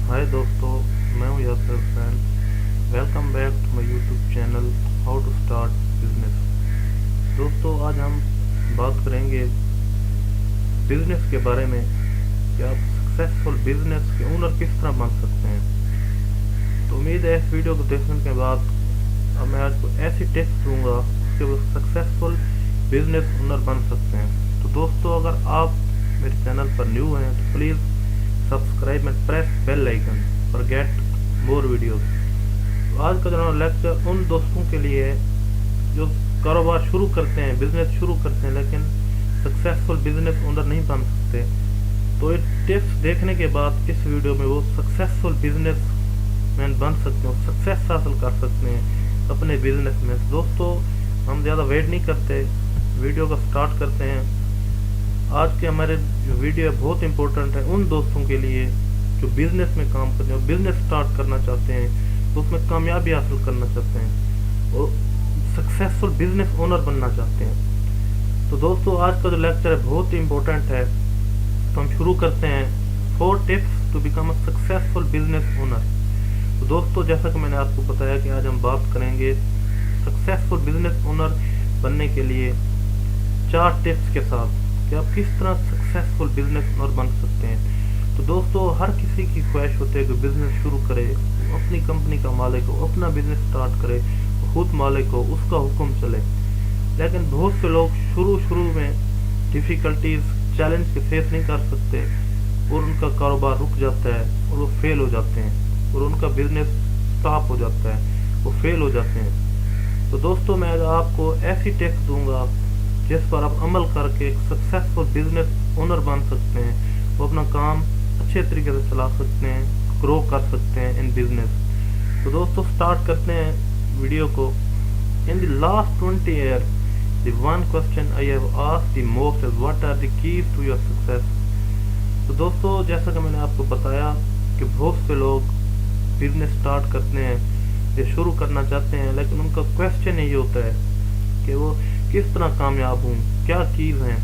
हाय दोस्तों, मैं हूँ Yasir Hussain. Welcome back to my YouTube channel how to start business. दोस्तों, आज हम बात करेंगे बिजनेस के बारे में कि आप सक्सेसफुल बिजनेस के ओनर किस तरह बन सकते हैं। तो उम्मीद है इस वीडियो को देखने के बाद अब मैं आपको ऐसी टिप्स दूंगा कि वो सक्सेसफुल बिजनेस ओनर बन सकते हैं। तो दोस्तों, अगर आप मेरे चैनल पर न्यू हैं तो please subscribe and press bell icon for get more videos. तो आज का जो लेक्चर उन दोस्तों के लिए है जो कारोबार शुरू करते हैं, बिजनेस शुरू करते हैं, लेकिन सक्सेसफुल बिजनेस ओनर नहीं बन सकते। तो ये टिप्स देखने के बाद इस वीडियो में वो सक्सेसफुल बिजनेस मैन बन सकते हैं, सक्सेस हासिल कर सकते हैं अपने बिजनेस में। दोस्तों, हम ज़्यादा वेट नहीं करते, वीडियो को स्टार्ट करते हैं। आज के हमारे जो वीडियो है बहुत इंपॉर्टेंट है उन दोस्तों के लिए जो बिजनेस में काम करते हैं, बिजनेस स्टार्ट करना चाहते हैं, तो उसमें कामयाबी हासिल करना चाहते हैं और सक्सेसफुल बिजनेस ओनर बनना चाहते हैं। तो दोस्तों, आज का जो लेक्चर है बहुत ही इंपॉर्टेंट है। तो हम शुरू करते हैं 4 tips to become a successful business owner. तो दोस्तों, जैसा कि मैंने आपको बताया कि आज हम बात करेंगे सक्सेसफुल बिजनेस ओनर बनने के लिए 4 टिप्स के साथ कि आप किस तरह सक्सेसफुल बिजनेस ओनर बन सकते हैं। तो दोस्तों, हर किसी की ख्वाहिश होती है कि बिजनेस शुरू करे, अपनी कंपनी का मालिक हो, अपना बिजनेस स्टार्ट करे, खुद मालिक हो, उसका हुक्म चले। लेकिन बहुत से लोग शुरू में डिफिकल्टीज, चैलेंज के फेस नहीं कर सकते और उनका कारोबार रुक जाता है और वो फेल हो जाते हैं और उनका बिजनेस स्टॉप हो जाता है, वो फेल हो जाते हैं। तो दोस्तों, मैं आज आपको ऐसी टिप्स दूंगा जिस पर आप अमल करके एक सक्सेसफुल बिजनेस ओनर बन सकते हैं, वो अपना काम अच्छे तरीके से चला सकते हैं, ग्रो कर सकते हैं इन बिजनेस। तो दोस्तों, स्टार्ट करते हैं वीडियो को। In the last 20 year the one question I have asked the most is what are the keys to your success. तो दोस्तों, जैसा कि मैंने आपको बताया कि बहुत से लोग बिजनेस स्टार्ट करते हैं या शुरू करना चाहते हैं, लेकिन उनका क्वेश्चन यही होता है कि वो किस तरह कामयाब हूँ, क्या कीज हैं।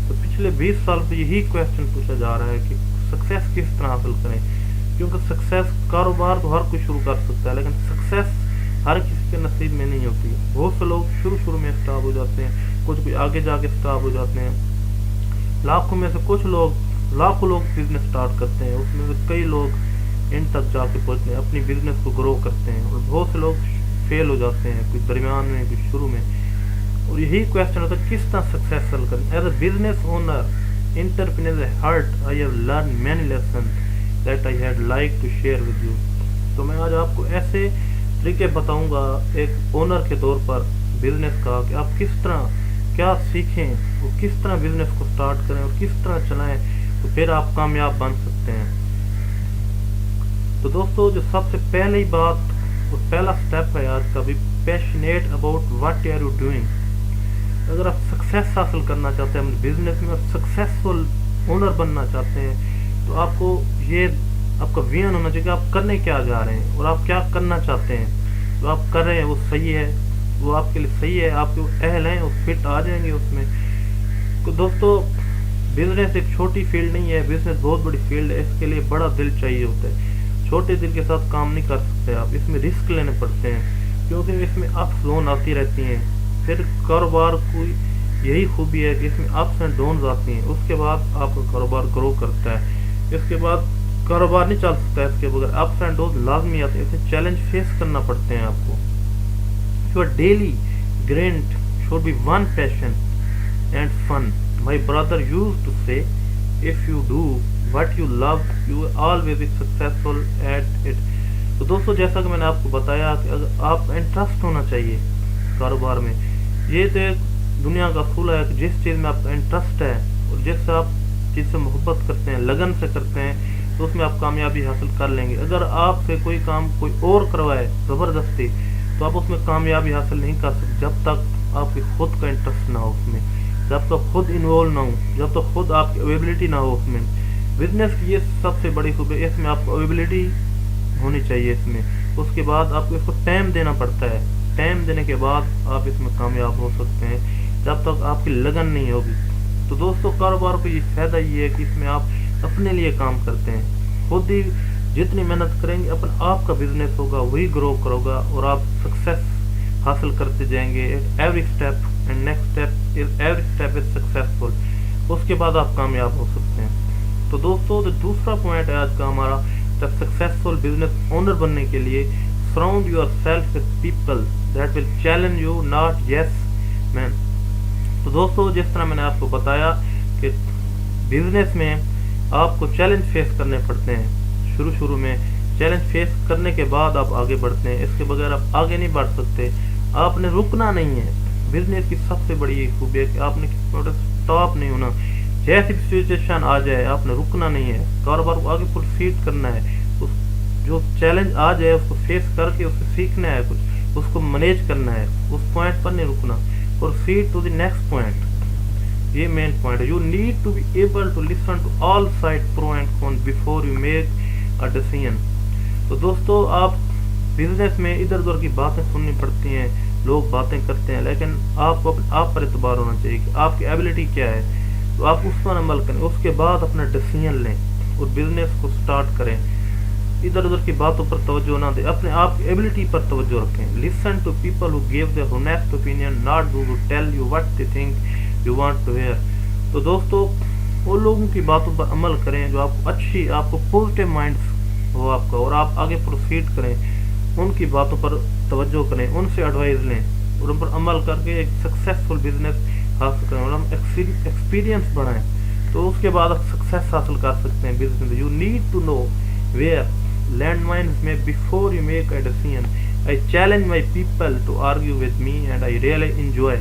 तो पिछले 20 साल से यही क्वेश्चन पूछा जा रहा है कि सक्सेस किस तरह हासिल करें। क्योंकि सक्सेस, कारोबार तो हर कोई शुरू कर सकता है, लेकिन सक्सेस हर किसी के नसीब में नहीं होती। बहुत से लोग शुरू में स्टॉप हो जाते हैं, कुछ आगे जाके स्टॉप हो जाते हैं। लाखों में से कुछ लोग, लाखों लोग बिजनेस स्टार्ट करते हैं, उसमें से कई लोग एंड तक जाके पहुँचते हैं, अपनी बिजनेस को ग्रो करते हैं, और बहुत से लोग फेल हो जाते हैं, कुछ दरमियान में, कुछ शुरू में। और यही क्वेश्चन होता है किस तरह सक्सेसफुल करें। As a business owner, entrepreneur heart, I have learn many lesson that I had like to share with you. तो मैं आज आपको ऐसे तरीके बताऊंगा एक ओनर के तौर पर बिजनेस का कि आप किस तरह क्या सीखें और किस तरह बिजनेस को स्टार्ट करें और किस तरह चलाएं, तो फिर आप कामयाब बन सकते हैं। तो दोस्तों, जो सबसे पहली बात और पहला स्टेप है आज का, भी passionate about what are you doing. अगर आप सक्सेस हासिल करना चाहते हैं बिजनेस में और सक्सेसफुल ओनर बनना चाहते हैं, तो आपको ये आपका विजन होना चाहिए कि आप करने क्या जा रहे हैं और आप क्या करना चाहते हैं। जो आप कर रहे हैं वो सही है, वो आपके लिए सही है, आप जो अहल हैं वो फिट आ जाएंगे उसमें। तो दोस्तों, बिजनेस एक छोटी फील्ड नहीं है, बिजनेस बहुत बड़ी फील्ड है। इसके लिए बड़ा दिल चाहिए होता है, छोटे दिल के साथ काम नहीं कर सकते आप। इसमें रिस्क लेने पड़ते हैं, क्योंकि इसमें अप्स डाउन आती रहती हैं। फिर कारोबार की यही खूबी है कि इसमें अप्स एंड डाउन्स आती हैं, उसके बाद आपका कारोबार ग्रो करता है। इसके बाद कारोबार नहीं चल सकता है इसके बगैर, अप्स एंड डाउन्स लाजमी आते हैं, इसमें चैलेंज फेस करना पड़ते हैं आपको। Your daily grind should be one passion and fun. My brother used to say, if you do what you love you will always be successful at it. तो दोस्तों, जैसा कि मैंने आपको बताया कि अगर आप इंटरेस्ट होना चाहिए कारोबार में, ये तो एक दुनिया का असूल है कि जिस चीज़ में आपका इंटरेस्ट है और जिससे आप जिससे मोहब्बत करते हैं, लगन से करते हैं, तो उसमें आप कामयाबी हासिल कर लेंगे। अगर आपसे कोई काम कोई और करवाए ज़बरदस्ती, तो आप उसमें कामयाबी हासिल नहीं कर सकते जब तक आपके खुद का इंटरेस्ट ना हो उसमें, जब तक खुद इन्वॉल्व ना हो, जब तक खुद आपकी अवेबिलिटी ना हो उसमें। बिजनेस की ये सबसे बड़ी खूबी है, इसमें आपको अवेबिलिटी होनी चाहिए इसमें। उसके बाद आपको इसको टाइम देना पड़ता है, टाइम देने के बाद आप इसमें कामयाब हो सकते हैं, जब तक आपकी लगन नहीं होगी। तो दोस्तों, कारोबार को ये फायदा ये है कि इसमें आप अपने लिए काम करते हैं, खुद ही जितनी मेहनत करेंगे अपन आपका बिजनेस होगा वही ग्रो करोगा और आप सक्सेस हासिल करते जाएंगे every step and next step is every step is successful. उसके बाद आप कामयाब हो सकते हैं। तो दोस्तों जो दूसरा पॉइंट है आज का हमारा सक्सेसफुल बिजनेस ओनर बनने के लिए, surround your self with people that will challenge you not yes man. तो दोस्तों जिस तरह मैंने आपको बताया कि बिजनेस में आपको चैलेंज फेस करने पड़ते हैं, शुरू में चैलेंज फेस करने के बाद आप आगे बढ़ते हैं, इसके बगैर आप आगे नहीं बढ़ सकते। आपने रुकना नहीं है। बिजनेस की सबसे बड़ी खूबी है कि आपने स्टॉप नहीं होना। जैसी सिचुएशन आ जाए आपने रुकना नहीं है, कारोबार को आगे प्रोसीड करना है। उस जो चैलेंज आ जाए उसको फेस करके उससे सीखना है, कुछ उसको मैनेज करना है, उस पॉइंट पर नहीं रुकना। Proceed to the next point, ये मेन पॉइंट है। You need to be able to listen to all side pro and con before you make a decision. तो दोस्तों आप बिजनेस में इधर उधर की बातें सुननी पड़ती हैं, लोग बातें करते हैं, लेकिन आपको आप पर एतबार होना चाहिए कि आपकी एबिलिटी क्या है। तो आप उस पर अमल करें, उसके बाद अपना डिसीजन लें और बिजनेस को स्टार्ट करें। इधर उधर की बातों पर तवज्जो ना दें, अपने आप की एबिलिटी पर तवज्जो रखें। Listen to people who give their honest opinion, not those who tell you what they think you want to hear. तो दोस्तों उन लोगों की बातों पर अमल करें जो आपको पॉजिटिव माइंड्स हो आपका, और आप आगे प्रोसीड करें। उनकी बातों पर तवज्जो करें, उनसे एडवाइस लें और उन पर अमल करके एक सक्सेसफुल बिजनेस हासिल करें और हम एक्सपीरियंस बढ़ाएं। तो उसके बाद आप सक्सेस हासिल कर सकते हैं बिजनेस में। You need to know where landmines may before you make a decision. I challenge my people to argue with me and I really enjoy.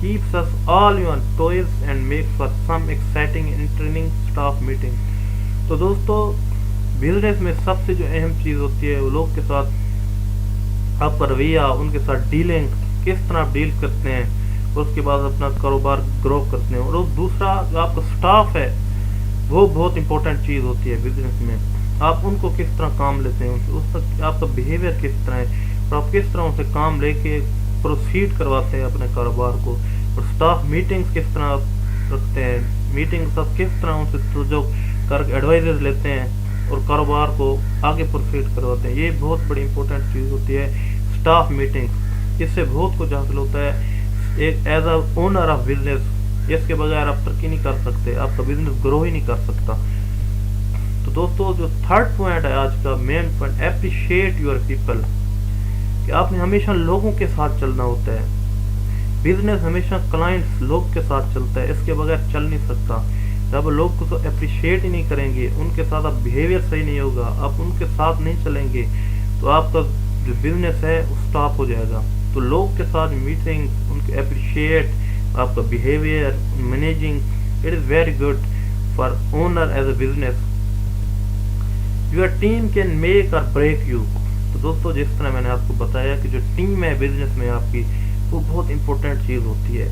Keeps us all on toes and makes for some exciting and training staff meeting. तो दोस्तों business में सबसे जो अहम चीज़ होती है वो लोग के साथ आपका रवैया, उनके साथ डीलिंग, किस तरह आप डील करते हैं, और उसके बाद अपना कारोबार ग्रो करते हैं। और दूसरा जो आपका स्टाफ है वो बहुत इंपॉर्टेंट चीज़ होती है बिजनेस में। आप उनको किस तरह काम लेते हैं, उसका आपका बिहेवियर किस तरह है, और आप किस तरह उनसे काम लेके प्रोसीड करवाते हैं अपने कारोबार को। और स्टाफ मीटिंग्स किस तरह आप रखते हैं, मीटिंग्स आप किस तरह उनसे जो करके एडवाइजेस लेते हैं और कारोबार को आगे प्रोसीड करवाते हैं। ये बहुत बड़ी इंपॉर्टेंट चीज़ होती है स्टाफ मीटिंग्स। इससे बहुत कुछ हासिल होता है एक as a owner of business. इसके बगैर आप तरक्की नहीं कर सकते, आपका बिजनेस ग्रो ही नहीं कर सकता। तो दोस्तों जो थर्ड पॉइंट है आज का main point, appreciate your people, कि आपने हमेशा लोगों के साथ चलना होता है। बिजनेस हमेशा क्लाइंट्स लोग के साथ चलता है, इसके बगैर चल नहीं सकता। जब लोग को तो अप्रिशिएट ही नहीं करेंगे, उनके साथ आप बिहेवियर सही नहीं होगा, आप उनके साथ नहीं चलेंगे, तो आपका जो बिजनेस है वो स्टॉप हो जाएगा। तो लोग के साथ मीटिंग, उनके अप्रिशिएट, आपका behaviour, managing, it is very good for owner as a business. Your team can make or break you. तो दोस्तों जिस तरह मैंने आपको बताया कि जो टीम है बिजनेस में आपकी, वो बहुत इंपॉर्टेंट चीज़ होती है।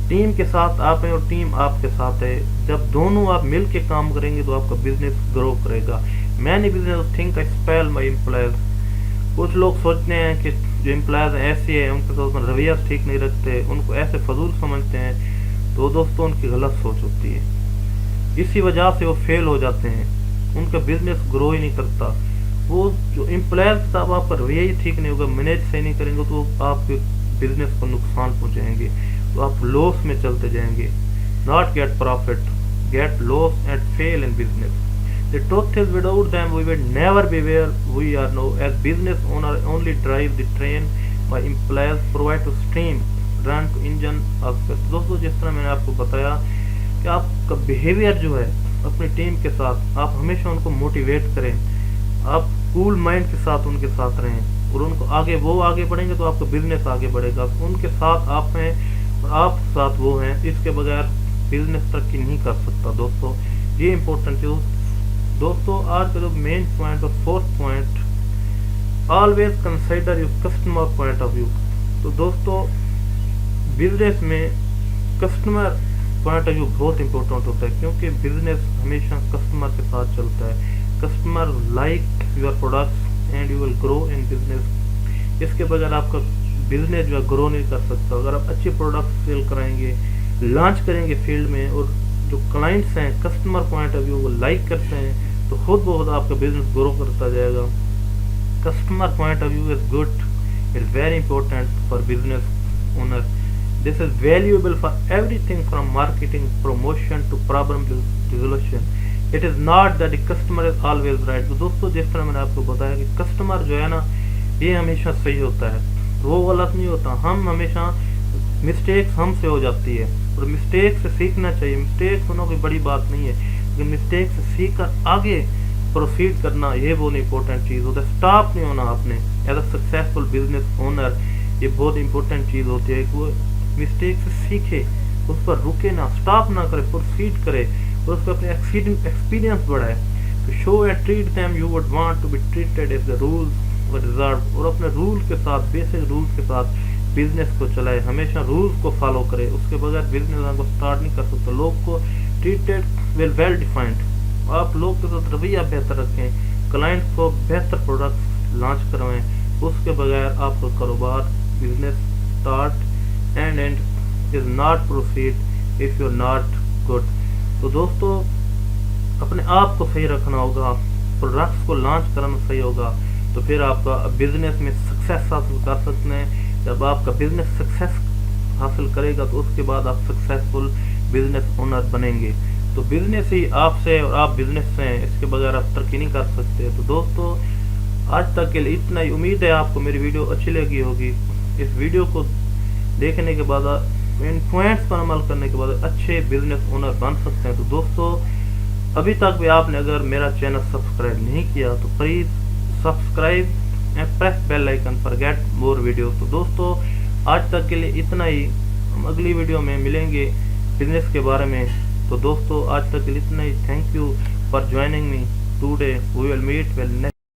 टीम के साथ आप हैं और टीम आपके साथ है। जब दोनों आप मिल के काम करेंगे तो आपका बिजनेस ग्रो करेगा। Many business think I spell my employees. कुछ लोग सोचते हैं कि जो एम्प्लॉयज ऐसे हैं उनके साथ रवैया ठीक नहीं रखते, उनको ऐसे फजूल समझते हैं। तो दोस्तों उनकी गलत सोच होती है, इसी वजह से वो फेल हो जाते हैं, उनका बिजनेस ग्रो ही नहीं करता। वो जो एम्प्लॉयर के साथ आपका रवैया ही ठीक नहीं होगा, मैनेज सही नहीं करेंगे, तो आपके बिजनेस को नुकसान पहुंचाएंगे, तो आप लॉस में चलते जाएंगे। Not get profit, get loss and fail in business. The truth is without them we would never be where we are now. As business owner only drive the train, my employees provide to steam, run to engine aspect. दोस्तों जिस तरह मैंने आपको बताया कि आपका behaviour जो है अपनी टीम के साथ, आप हमेशा उनको मोटिवेट करें, आप कूल माइंड के साथ उनके साथ रहें और उनको आगे, वो आगे बढ़ेंगे तो आपका बिजनेस आगे बढ़ेगा। उनके साथ आप हैं और आप साथ वो हैं, इसके बगैर बिजनेस तरक्की नहीं कर सकता। दोस्तों ये इंपॉर्टेंट चीज। दोस्तों आज का जो मेन पॉइंट और fourth point, always consider your customer point of view. तो दोस्तों बिजनेस में कस्टमर पॉइंट ऑफ व्यू बहुत इंपॉर्टेंट होता है, क्योंकि बिजनेस हमेशा कस्टमर के साथ चलता है। Customer like your products and you will grow in business. इसके बगैर आपका बिजनेस जो है ग्रो नहीं कर सकता। अगर आप अच्छे प्रोडक्ट सेल कराएंगे, लॉन्च करेंगे फील्ड में, और जो क्लाइंट्स हैं कस्टमर पॉइंट ऑफ व्यू वो लाइक करते हैं, تو خود بخود آپ کا بزنس گرو کرتا جائے گا. Customer point of view is good. It's very important for business owner. This is valuable for everything from marketing promotion to problem resolution. It is not that customer is always right. تو دوستوں جس طرح میں نے آپ کو بتایا کہ کسٹمر جو ہے نا یہ ہمیشہ صحیح ہوتا ہے, وہ غلط نہیں ہوتا. ہم ہمیشہ مسٹیکس ہم سے ہو جاتی ہے اور مسٹیک سے سیکھنا چاہیے. مسٹیکس ہونا کوئی بڑی بات نہیں ہے, لیکن مسٹیک سے سیکھ کر آگے پروسیڈ کرنا یہ بہت امپورٹنٹ چیز ہوتا ہے. اسٹاپ نہیں ہونا آپ نے as a successful business owner. یہ بہت امپورٹنٹ چیز ہوتی ہے کہ وہ مسٹیک سے سیکھے, اس پر رکے نہ, اسٹاپ نہ کرے, پروسیڈ کرے اور اس کو اپنے ایکسپیرینس بڑھائے. تو show and treat them you would want to be treated as the rules اور ریزرو. اور اپنے رول کے ساتھ, بیسک رولز کے ساتھ بزنس کو چلائے. ہمیشہ رولز کو فالو کرے, اس کے بغیر بزنس کو سٹارٹ نہیں کر سکتے. لوگ کو ٹریٹڈ ویل ڈیفائنڈ. آپ لوگ کے ساتھ رویہ بہتر رکھیں, کلائنٹ کو بہتر پروڈکٹ لانچ کروائیں. اس کے بغیر آپ کا کاروبار business start and is not proceed if you not good. تو دوستو اپنے آپ کو صحیح رکھنا ہوگا, پروڈکٹس کو لانچ کرنا صحیح ہوگا, تو پھر آپ کا بزنس میں سکسیس حاصل کر سکتے ہیں. جب آپ کا بزنس سکسیس حاصل کرے گا تو اس کے بعد آپ سکسیسفل بزنس اونر بنیں گے. تو بزنس ہی آپ سے اور آپ بزنس سے ہیں, اس کے بغیر آپ ترقی نہیں کر سکتے. تو دوستو آج تک کے لیے اتنا ہی. امید ہے آپ کو میری ویڈیو اچھی لگی ہوگی. اس ویڈیو کو دیکھنے کے بعد, ان پوائنٹس پر عمل کرنے کے بعد اچھے بزنس اونر بن سکتے ہیں. تو دوستو ابھی تک بھی آپ نے اگر میرا چینل سبسکرائب نہیں کیا تو please subscribe and press bell icon for get more video. تو دوستو آج تک کے لیے اتنا ہی. ہم اگلی ویڈیو میں ملیں گے بزنس کے بارے میں. تو دوستو آج تک کے لیے اتنا ہی. Thank you for joining me today. We will meet well next